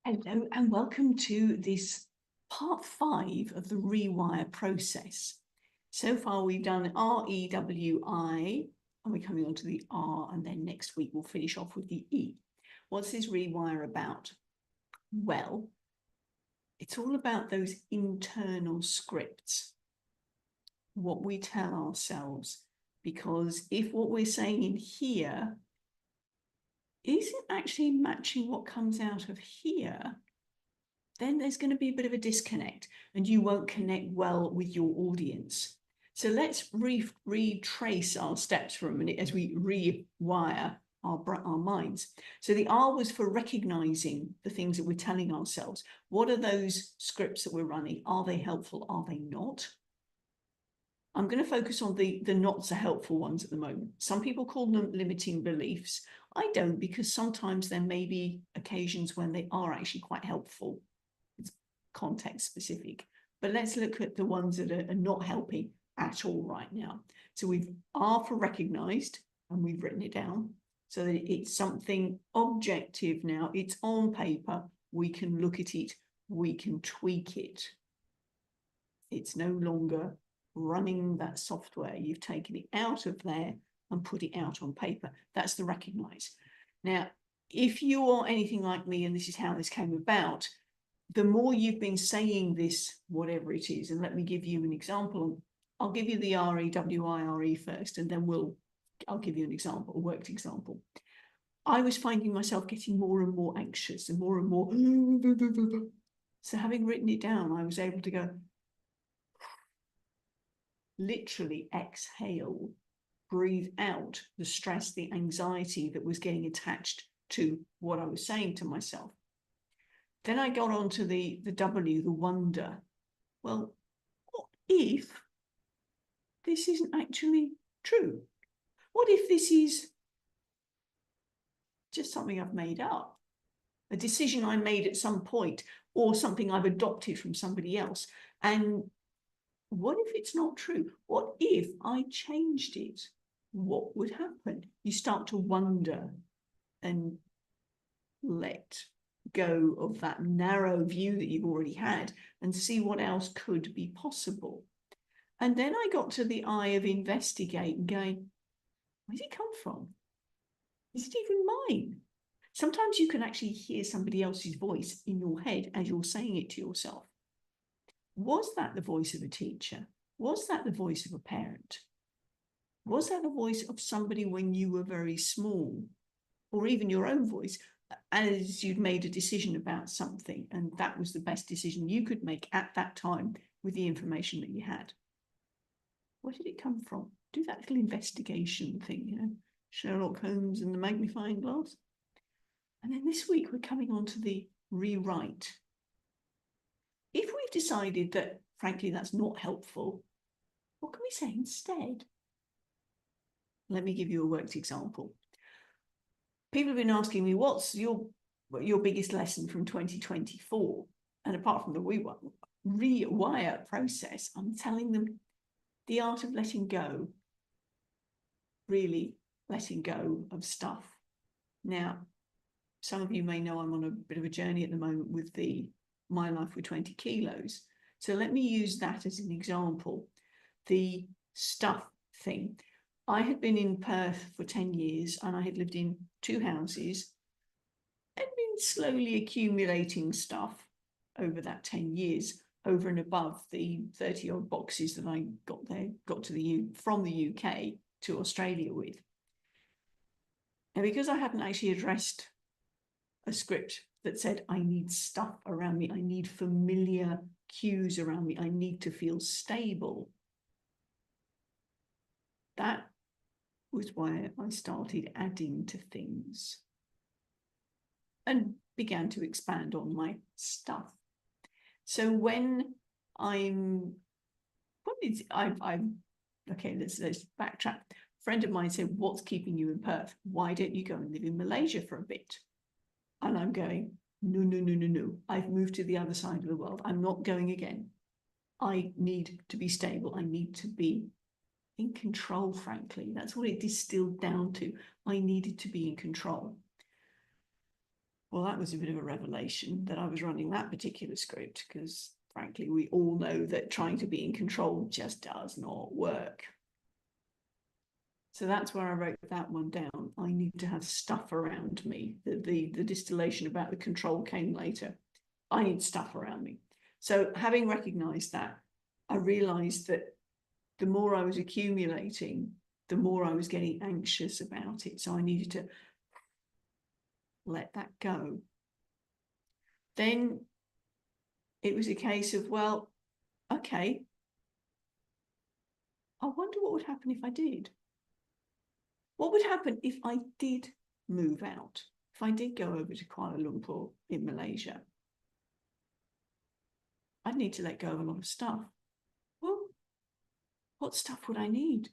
Hello and welcome to this part 5 of the rewire process. So far we've done REWI and we're coming on to the R, and then next week we'll finish off with the E. What's this rewire about? Well, it's all about those internal scripts, what we tell ourselves, because if what we're saying in here isn't actually matching what comes out of here, then there's going to be a bit of a disconnect and you won't connect well with your audience. So let's retrace our steps for a minute as we rewire our minds. So the R was for recognizing the things that we're telling ourselves. What are those scripts that we're running? Are they helpful? Are they not? I'm going to focus on the not so helpful ones at the moment. Some people call them limiting beliefs. I don't, because sometimes there may be occasions when they are actually quite helpful. It's context specific. But let's look at the ones that are not helping at all right now. So we've R for recognized, and we've written it down so that it's something objective now. It's on paper. We can look at it. We can tweak it. It's no longer running that software. You've taken it out of there and put it out on paper. That's the recognize. Now, if you are anything like me, and this is how this came about, the more you've been saying this, whatever it is, and let me give you an example. I'll give you the REWIRE first, and then I'll give you an example, a worked example. I was finding myself getting more and more anxious and more. So having written it down, I was able to go, literally exhale, breathe out the stress, the anxiety that was getting attached to what I was saying to myself. Then I got on to the W, the wonder. Well, what if this isn't actually true? What if this is just something I've made up? A decision I made at some point, or something I've adopted from somebody else. And what if it's not true? What if I changed it? What would happen? You start to wonder and let go of that narrow view that you've already had and see what else could be possible. And then I got to the I of investigate and going, where did it come from? Is it even mine? Sometimes you can actually hear somebody else's voice in your head as you're saying it to yourself. Was that the voice of a teacher? Was that the voice of a parent? Was that the voice of somebody when you were very small? Or even your own voice as you'd made a decision about something, and that was the best decision you could make at that time with the information that you had? Where did it come from? Do that little investigation thing, you know, Sherlock Holmes and the magnifying glass. And then this week we're coming on to the rewrite. If we've decided that, frankly, that's not helpful, what can we say instead? Let me give you a worked example. People have been asking me, what's your biggest lesson from 2024? And apart from the rewire process, I'm telling them the art of letting go, really letting go of stuff. Now, some of you may know I'm on a bit of a journey at the moment with My Life with 20 Kilos. So let me use that as an example. The stuff thing. I had been in Perth for 10 years and I had lived in 2 houses and been slowly accumulating stuff over that 10 years, over and above the 30 odd boxes that I got from the UK to Australia with. And because I hadn't actually addressed a script that said, I need stuff around me, I need familiar cues around me, I need to feel stable, that was why I started adding to things and began to expand on my stuff. So when let's backtrack. A friend of mine said, what's keeping you in Perth? Why don't you go and live in Malaysia for a bit? And I'm going, no. I've moved to the other side of the world. I'm not going again. I need to be stable. I need to be in control, frankly. That's what it distilled down to. I needed to be in control. Well, that was a bit of a revelation that I was running that particular script, because frankly, we all know that trying to be in control just does not work. So that's where I wrote that one down. I need to have stuff around me. The distillation about the control came later. I need stuff around me. So having recognized that, I realized that the more I was accumulating, the more I was getting anxious about it. So I needed to let that go. Then it was a case of, well, okay, I wonder what would happen if I did. What would happen if I did move out? If I did go over to Kuala Lumpur in Malaysia? I'd need to let go of a lot of stuff. Well, what stuff would I need?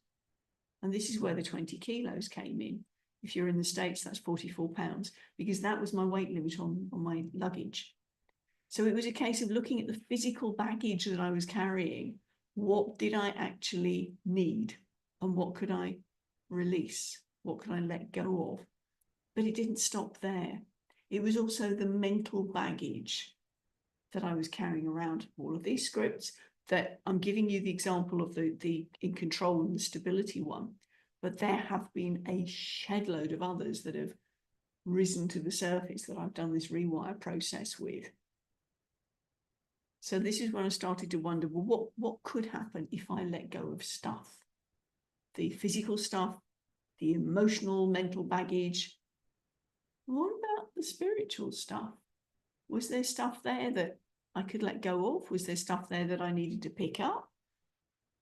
And this is where the 20 kilos came in. If you're in the States, that's 44 pounds, because that was my weight limit on my luggage. So it was a case of looking at the physical baggage that I was carrying. What did I actually need? And what could I release? What could I let go of? But it didn't stop there. It was also the mental baggage that I was carrying around. All of these scripts that I'm giving you the example of the in control and the stability one, but there have been a shed load of others that have risen to the surface that I've done this rewire process with. So this is when I started to wonder, well, what could happen if I let go of stuff? The physical stuff, the emotional, mental baggage. What about the spiritual stuff? Was there stuff there that I could let go of? Was there stuff there that I needed to pick up?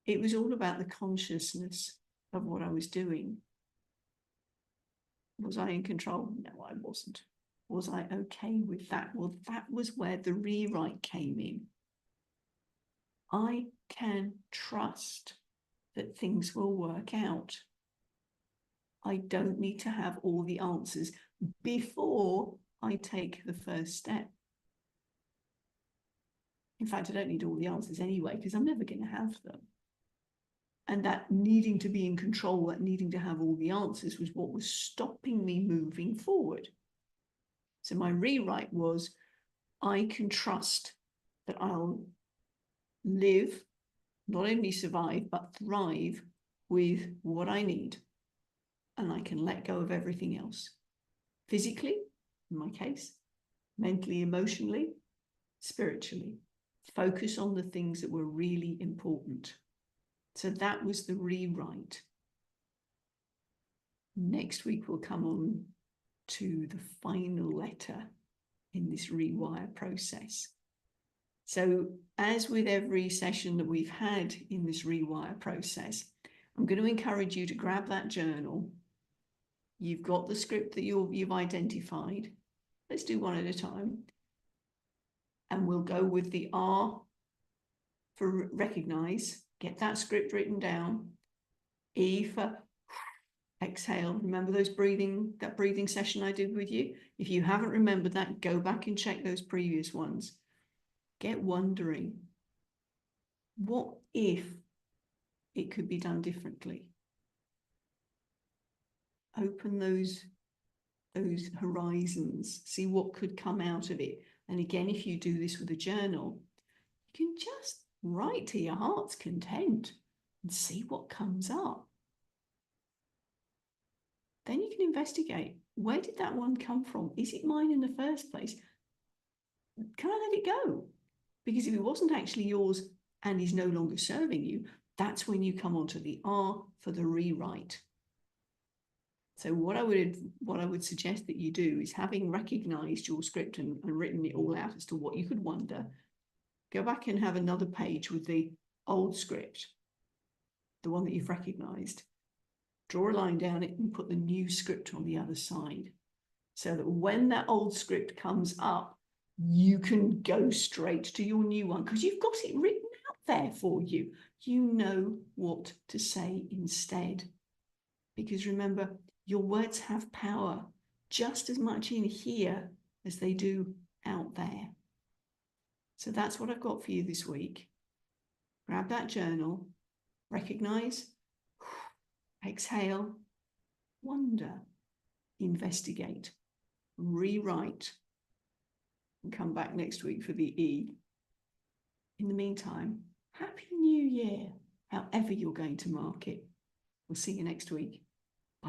It was all about the consciousness of what I was doing. Was I in control? No, I wasn't. Was I okay with that? Well, that was where the rewrite came in. I can trust that things will work out. I don't need to have all the answers before I take the first step. In fact, I don't need all the answers anyway, because I'm never going to have them. And that needing to be in control, that needing to have all the answers, was what was stopping me moving forward. So my rewrite was, I can trust that I'll live, not only survive, but thrive with what I need. And I can let go of everything else. Physically, in my case, mentally, emotionally, spiritually. Focus on the things that were really important. So that was the rewrite. Next week, we'll come on to the final letter in this rewire process. So as with every session that we've had in this rewire process, I'm going to encourage you to grab that journal. You've got the script that you've identified. Let's do one at a time. And we'll go with the R for recognize. Get that script written down. E for exhale. Remember that breathing session I did with you? If you haven't remembered that, go back and check those previous ones. Get wondering, what if it could be done differently? Open those horizons, see what could come out of it. And again, if you do this with a journal, you can just write to your heart's content and see what comes up. Then you can investigate, where did that one come from? Is it mine in the first place? Can I let it go? Because if it wasn't actually yours and is no longer serving you, that's when you come onto the R for the rewrite. So what I would suggest that you do is, having recognized your script and written it all out as to what you could wonder, go back and have another page with the old script, the one that you've recognized. Draw a line down it and put the new script on the other side, so that when that old script comes up, you can go straight to your new one, because you've got it written out there for you. You know what to say instead. Because remember, your words have power just as much in here as they do out there. So that's what I've got for you this week. Grab that journal, recognize, exhale, wonder, investigate, rewrite, and come back next week for the E. In the meantime, Happy New Year, however you're going to mark it. We'll see you next week.